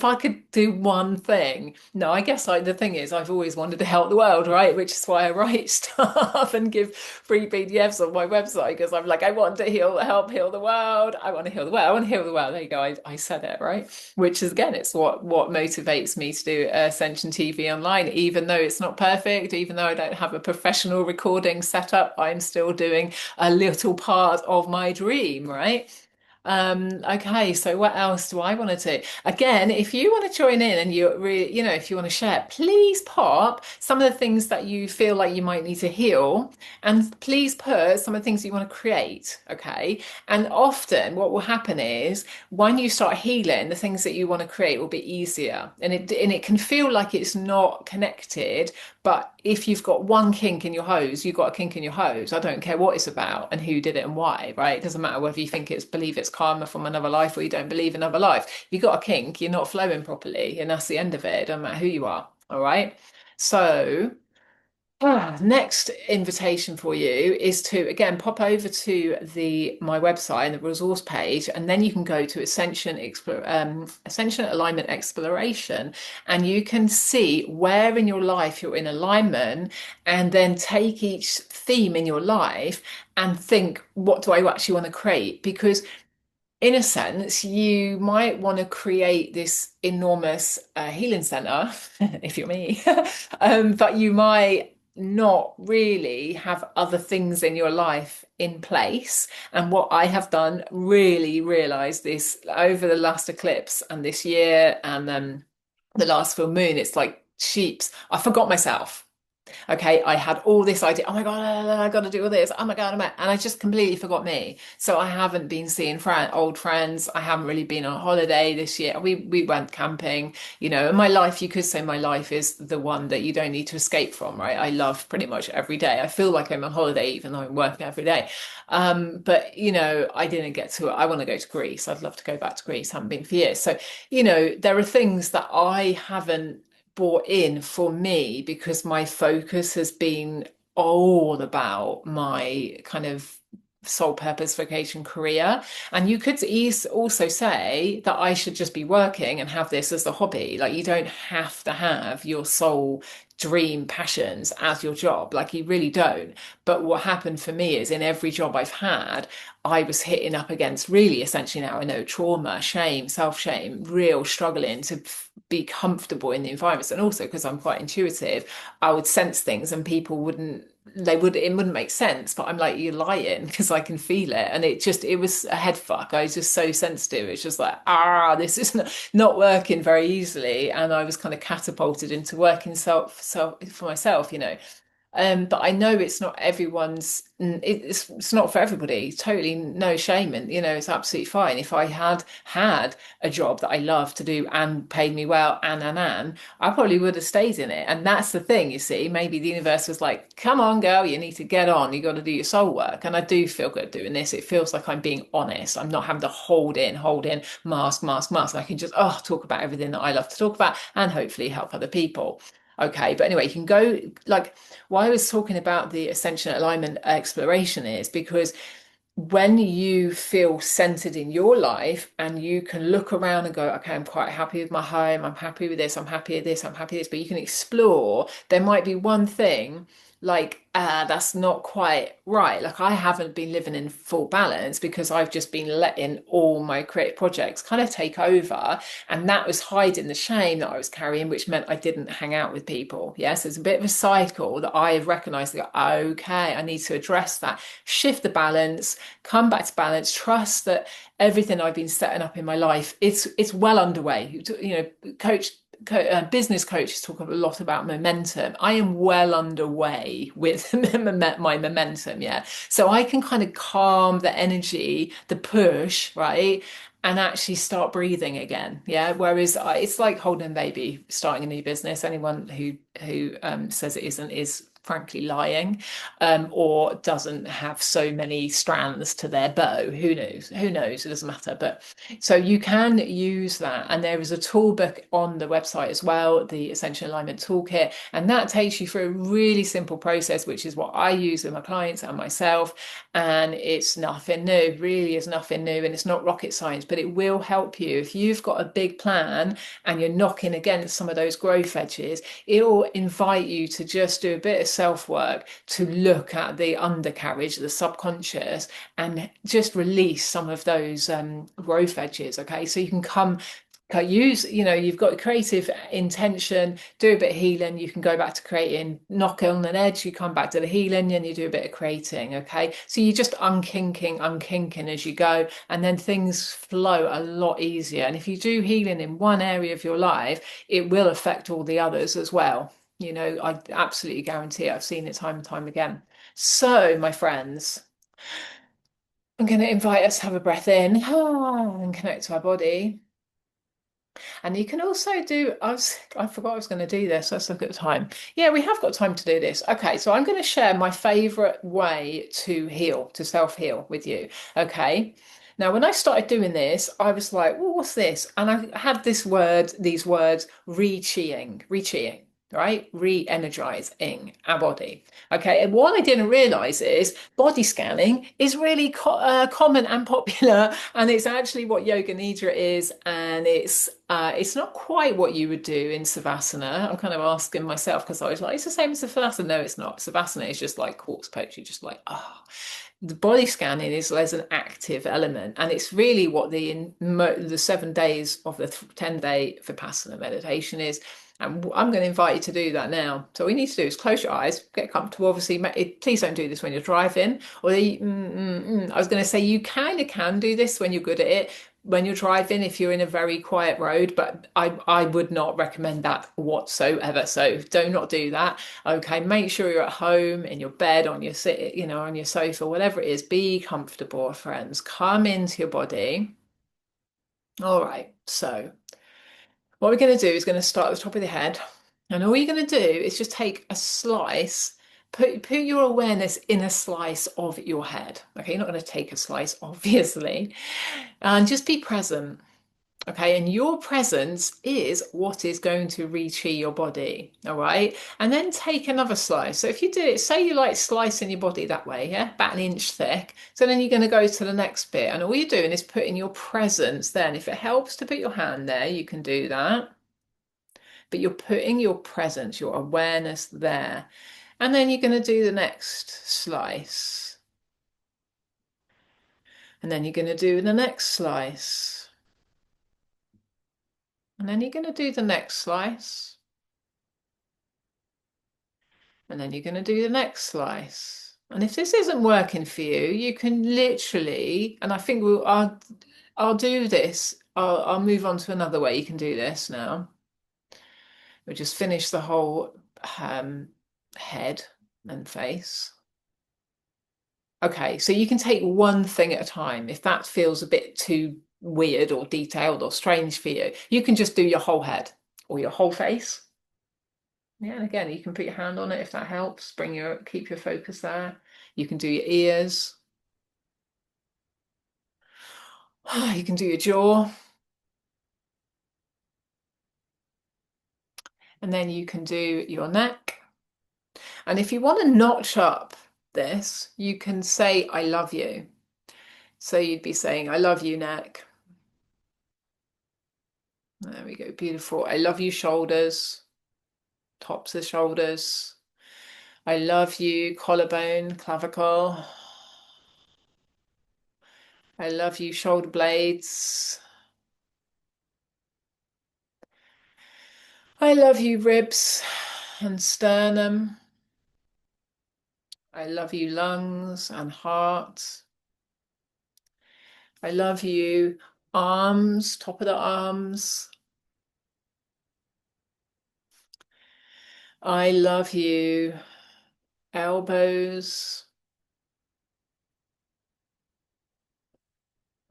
I could do one thing, no, I guess like the thing is I've always wanted to help the world, right? Which is why I write stuff and give free PDFs on my website, because I'm like, I want to help heal the world. I want to heal the world. I want to heal the world. There you go. I said it, right? Which is, again, it's what motivates me to do Ascension TV online. Even though it's not perfect, even though I don't have a professional recording setup, I'm still doing a little part of my dream, right? Okay, so what else do I want to do? Again, if you want to join in and you really, if you want to share, please pop some of the things that you feel like you might need to heal, and please put some of the things you want to create. Okay. And often what will happen is when you start healing, the things that you want to create will be easier. And it can feel like it's not connected, but if you've got one kink in your hose, you've got a kink in your hose. I don't care what it's about and who did it and why, right? It doesn't matter whether you think believe it's karma from another life or you don't believe another life. If you've got a kink, you're not flowing properly, and that's the end of it. It doesn't matter who you are. All right. So next invitation for you is to again pop over to the my website and the resource page, and then you can go to Ascension Alignment Exploration, and you can see where in your life you're in alignment, and then take each theme in your life and think, what do I actually want to create? Because in a sense, you might want to create this enormous healing center, if you're me, but you might not really have other things in your life in place. And what I have done, really realized this over the last eclipse and this year and the last full moon, it's like sheeps. I forgot myself. Okay, I had all this idea. Oh my God, I got to do all this. Oh my God, and I just completely forgot me. So I haven't been seeing old friends. I haven't really been on holiday this year. We went camping, and my life, you could say my life is the one that you don't need to escape from, right? I love pretty much every day. I feel like I'm on holiday even though I'm working every day. But I didn't get to it. I want to go to Greece. I'd love to go back to Greece. Haven't been for years. So, there are things that I haven't brought in for me because my focus has been all about my kind of sole purpose vocation career. And you could also say that I should just be working and have this as a hobby. Like, you don't have to have your sole dream passions as your job. Like, you really don't. But what happened for me is in every job I've had, I was hitting up against really, essentially, now I know, trauma, shame, self-shame, real struggling to be comfortable in the environments. And also because I'm quite intuitive, I would sense things and people it wouldn't make sense, but I'm like, you're lying, because I can feel it. And it was a head fuck. I was just so sensitive. It's just like, this is not working very easily. And I was kind of catapulted into working self for myself. But I know it's not everyone's, it's not for everybody. Totally no shame. And, it's absolutely fine. If I had a job that I love to do and paid me well and, I probably would have stayed in it. And that's the thing, you see, maybe the universe was like, come on, girl, you need to get on. You got to do your soul work. And I do feel good doing this. It feels like I'm being honest. I'm not having to hold in, mask. I can just, talk about everything that I love to talk about and hopefully help other people. Okay, but anyway, you can go, like, why I was talking about the Ascension Alignment Exploration is because when you feel centered in your life and you can look around and go, okay, I'm quite happy with my home, I'm happy with this, I'm happy with this, I'm happy with this, but you can explore, there might be one thing like, that's not quite right. Like, I haven't been living in full balance because I've just been letting all my creative projects kind of take over. And that was hiding the shame that I was carrying, which meant I didn't hang out with people. Yes, it's a bit of a cycle that I have recognized that, okay, I need to address that, shift the balance, come back to balance, trust that everything I've been setting up in my life, it's well underway. Business coaches talk a lot about momentum. I am well underway with my momentum. Yeah. So I can kind of calm the energy, the push, right? And actually start breathing again. Yeah. Whereas it's like holding a baby, starting a new business. Anyone who says it isn't is frankly lying, or doesn't have so many strands to their bow. Who knows? Who knows? It doesn't matter. But so you can use that. And there is a tool book on the website as well, the Ascension Alignment Toolkit. And that takes you through a really simple process, which is what I use with my clients and myself. And it's nothing new, really is nothing new. And it's not rocket science, but it will help you. If you've got a big plan and you're knocking against some of those growth edges, it will invite you to just do a bit of self-work, to look at the undercarriage, the subconscious, and just release some of those growth edges. Okay, so you can come use, you've got creative intention, do a bit of healing, you can go back to creating, knock on an edge, you come back to the healing and you do a bit of creating. Okay. So you're just unkinking as you go, and then things flow a lot easier. And if you do healing in one area of your life, it will affect all the others as well. I absolutely guarantee it. I've seen it time and time again. So, my friends, I'm going to invite us to have a breath in and connect to our body. And you can also do, I forgot I was going to do this. Let's look at the time. Yeah, we have got time to do this. Okay, so I'm going to share my favorite way to heal, to self-heal with you. Okay. Now, when I started doing this, I was like, well, what's this? And I had these words, re-chiing, right? Re-energizing our body. Okay. And what I didn't realize is body scanning is really common and popular, and it's actually what yoga nidra is, and it's not quite what you would do in savasana. I'm kind of asking myself because I was like, it's the same as savasana. No, it's not. Savasana is just like corpse pose. You're just like, ah. The body scanning is there's an active element, and it's really what the 7 days of the 10-day Vipassana meditation is. And I'm going to invite you to do that now. So all you need to do is close your eyes, get comfortable. Obviously, please don't do this when you're driving. I was going to say you kind of can do this when you're good at it, when you're driving, if you're in a very quiet road, but I would not recommend that whatsoever. So do not do that. Okay, make sure you're at home, in your bed, on your sit, on your sofa, whatever it is. Be comfortable, friends. Come into your body. All right. So what we're going to do is going to start at the top of the head, and all you're going to do is just take a slice. Put your awareness in a slice of your head. Okay, you're not going to take a slice, obviously, and just be present. Okay, and your presence is what is going to re-chi your body. All right, and then take another slice. So if you do it, say you like slicing your body that way, yeah, about an inch thick. So then you're going to go to the next bit, and all you're doing is putting your presence there. And if it helps to put your hand there, you can do that. But you're putting your presence, your awareness there. And then you're going to do the next slice. And then you're going to do the next slice. And then you're going to do the next slice. And then you're going to do the next slice. And if this isn't working for you, you can literally, and I think I'll do this. I'll move on to another way you can do this now. We'll just finish the whole head and face. Okay, so you can take one thing at a time. If that feels a bit too weird or detailed or strange for you, you can just do your whole head or your whole face. Yeah, and again, you can put your hand on it if that helps. Keep your focus there. You can do your ears. You can do your jaw. And then you can do your neck. And if you want to notch up this, you can say, I love you. So you'd be saying, I love you, neck. There we go. Beautiful. I love you, shoulders, tops of shoulders. I love you, collarbone, clavicle. I love you, shoulder blades. I love you, ribs and sternum. I love you, lungs and heart. I love you, arms, top of the arms. I love you, elbows.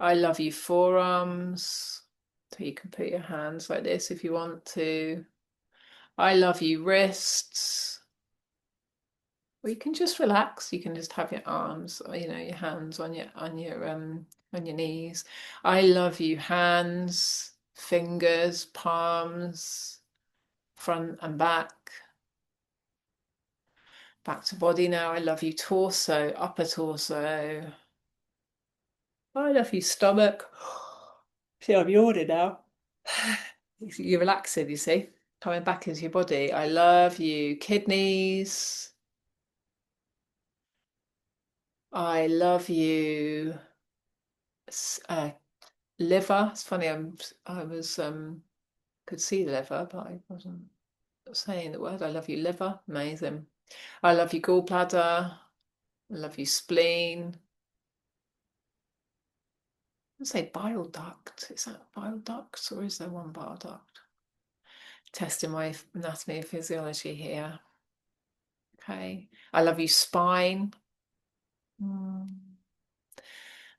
I love you, forearms. So you can put your hands like this if you want to. I love you, wrists. Or you can just relax. You can just have your arms, or, your hands on your knees. I love you, hands, fingers, palms, front and back. Back to body now. I love you, torso, upper torso. I love you, stomach. See, I'm yawning now. You're relaxing, you see, coming back into your body. I love you, kidneys. I love you, liver. It's funny, I was could see the liver, but I wasn't saying the word. I love you, liver. Amazing. I love you, gallbladder. I love you, spleen. I say bile duct. Is that bile duct or is there one bile duct? Testing my anatomy and physiology here. Okay. I love you, spine. Mm.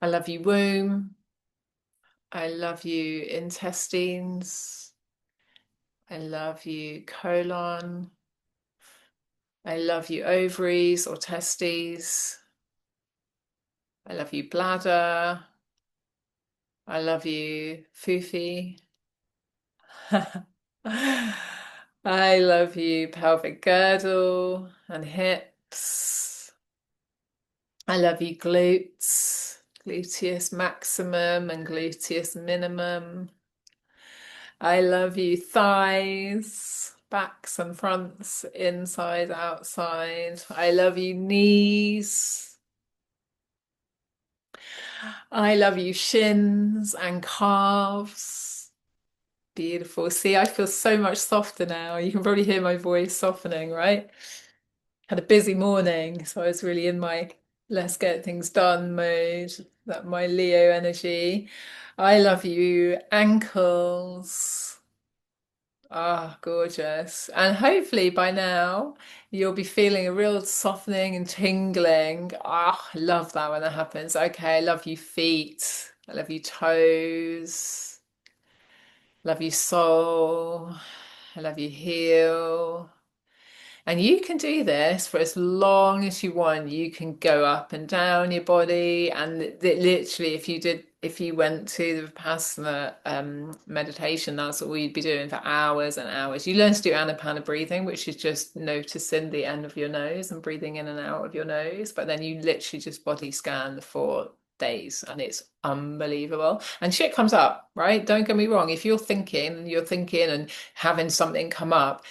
I love you, womb. I love you, intestines. I love you, colon. I love you, ovaries or testes. I love you, bladder. I love you, fufi. I love you, pelvic girdle and hips. I love you, glutes, gluteus maximum and gluteus minimum. I love you, thighs, backs and fronts, inside, outside. I love you, knees. I love you, shins and calves. Beautiful. See, I feel so much softer now. You can probably hear my voice softening, right? Had a busy morning, so I was really in my let's get things done mode, that my Leo energy. I love you, ankles. Ah, gorgeous. And hopefully by now you'll be feeling a real softening and tingling. Ah, I love that when that happens. Okay, I love you, feet. I love you, toes. Love you, sole. I love you, heel. And you can do this for as long as you want. You can go up and down your body. And literally, if you went to the Vipassana meditation, that's what you'd be doing for hours and hours. You learn to do Anapana breathing, which is just noticing the end of your nose and breathing in and out of your nose. But then you literally just body scan for days and it's unbelievable. And shit comes up, right? Don't get me wrong. If you're thinking and having something come up,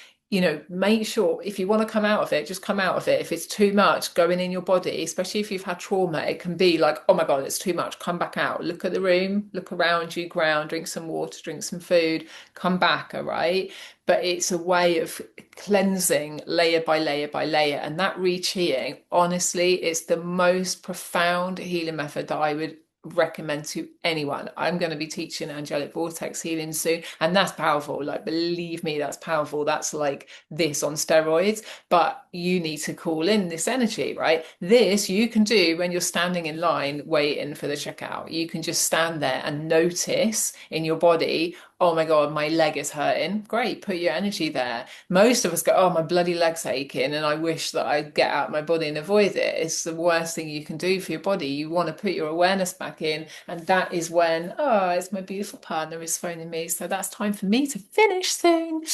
make sure if you want to come out of it, just come out of it. If it's too much going in your body, especially if you've had trauma, it can be like, oh my God, it's too much. Come back out. Look at the room, look around you, ground, drink some water, drink some food, come back, all right? But it's a way of cleansing layer by layer by layer. And that re-chiing, honestly, it's the most profound healing method that I would recommend to anyone. I'm going to be teaching angelic vortex healing soon, and that's powerful. Like, believe me, that's powerful. That's like this on steroids, but you need to call in this energy, right? This you can do when you're standing in line waiting for the checkout. You can just stand there and notice in your body, oh my God, my leg is hurting. Great, put your energy there. Most of us go, oh, my bloody leg's aching, and I wish that I'd get out of my body and avoid it. It's the worst thing you can do for your body. You want to put your awareness back in, and that is when, oh, it's my beautiful partner is phoning me, so that's time for me to finish soon.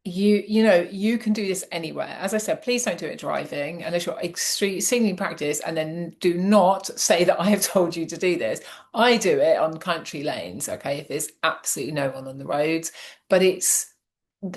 You can do this anywhere. As I said, please don't do it driving unless you're extremely practice, and then do not say that I have told you to do this. I do it on country lanes, okay, if there's absolutely no one on the roads, but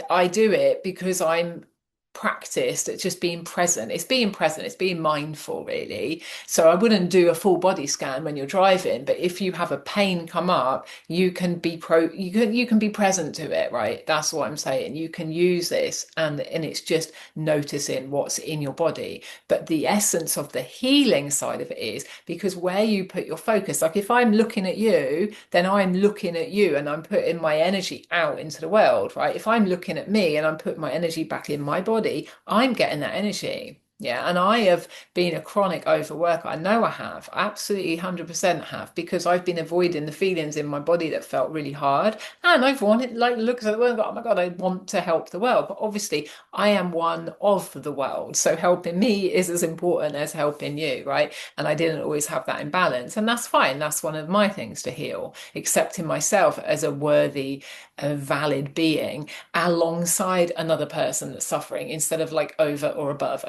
I do it because I'm practiced at just being present. It's being present, it's being mindful, really. So I wouldn't do a full body scan when you're driving, but if you have a pain come up, you can be present to it, right? That's what I'm saying. You can use this, and it's just noticing what's in your body. But the essence of the healing side of it is because where you put your focus, like if I'm looking at you, then I'm looking at you and I'm putting my energy out into the world, right? If I'm looking at me and I'm putting my energy back in my body, I'm getting that energy. Yeah, and I have been a chronic overworker. I know I have, absolutely 100% have, because I've been avoiding the feelings in my body that felt really hard. And I've wanted, like, look at the world, oh my God, I want to help the world. But obviously, I am one of the world. So helping me is as important as helping you, right? And I didn't always have that imbalance. And that's fine. That's one of my things to heal, accepting myself as a worthy, a valid being alongside another person that's suffering instead of like over or above,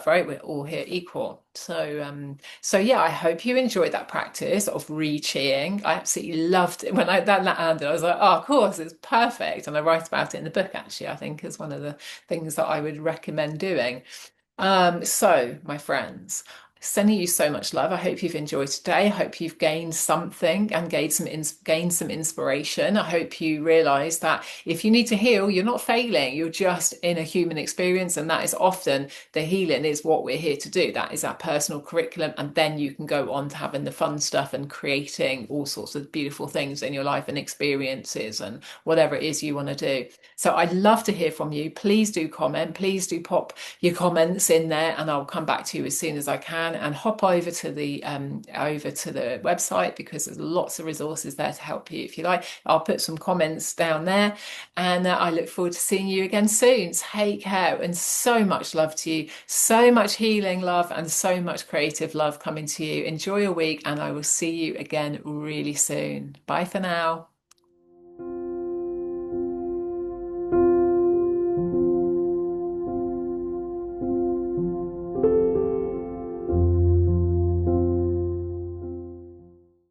right? We're all here equal. So yeah, I hope you enjoyed that practice of re-cheeing. I absolutely loved it when that landed. I was like, oh, of course, it's perfect. And I write about it in the book, actually, I think is one of the things that I would recommend doing. So, my friends, Sending you so much love. I hope you've enjoyed today. I hope you've gained something and gained some inspiration. I hope you realize that if you need to heal, you're not failing. You're just in a human experience, and that is often the healing is what we're here to do. That is our personal curriculum, and then you can go on to having the fun stuff and creating all sorts of beautiful things in your life and experiences and whatever it is you want to do. So I'd love to hear from you. Please do comment. Please do pop your comments in there, and I'll come back to you as soon as I can. And hop over to the website because there's lots of resources there to help you if you like. I'll put some comments down there, and I look forward to seeing you again soon. Take care, and so much love to you, so much healing love, and so much creative love coming to you. Enjoy your week, and I will see you again really soon. Bye for now.